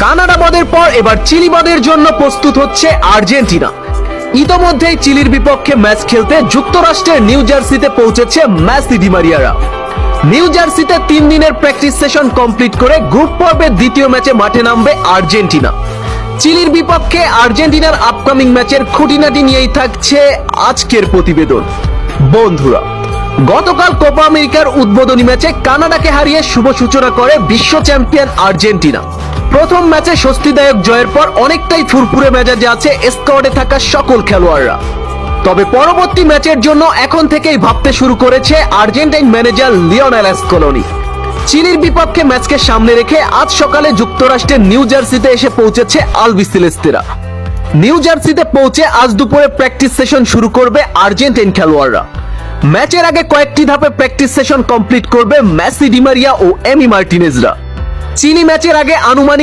Canada বাদের পর এবার চিলি বাদের জন্য প্রস্তুত হচ্ছে আর্জেন্টিনা। ইতোমধ্যেই চিলির বিপক্ষে ম্যাচ খেলতে যুক্তরাষ্ট্রের নিউ জার্সিতে পৌঁছেছে মেসি ডি মারিয়ারা। নিউ জার্সিতে 3 দিনের প্র্যাকটিস সেশন কমপ্লিট করে গ্রুপ পর্বের দ্বিতীয় ম্যাচে মাঠে নামবে আর্জেন্টিনা। চিলির বিপক্ষে আর্জেন্টিনার আপকামিং ম্যাচের খুঁটিনাটি নিয়েই থাকছে আজকের প্রতিবেদন। বন্ধুরা, গতকাল কোপা আমেরিকার উদ্বোধনী ম্যাচে কানাডাকে হারিয়ে শুভ সূচনা করে বিশ্ব চ্যাম্পিয়ন আর্জেন্টিনা। প্রথম ম্যাচে স্বস্তিদায়ক জয়ের পর অনেকটাই ফুরফুরে মেজাজে আছে স্কোয়াডে থাকা সকল খেলোয়াড়রা। তবে পরবর্তী ম্যাচের জন্য এখন থেকেই ভাবতে শুরু করেছে আর্জেন্টাইন ম্যানেজার লিওনেল স্কলোনি। চিলির বিপক্ষে ম্যাচকে সামনে রেখে আজ সকালে যুক্তরাষ্ট্রের নিউ জার্সিতে এসে পৌঁছেছে আলবিসেলেস্তেরা। নিউ জার্সিতে পৌঁছে আজ দুপুরে প্র্যাকটিস সেশন শুরু করবে আর্জেন্টাইন খেলোয়াড়রা। ম্যাচের আগে কয়েকটি ধাপে প্র্যাকটিস সেশন কমপ্লিট করবে মেসি ডি মারিয়া ও এমি মার্টিনেজরা। চিলি ম্যাচের আগে আনুমানিক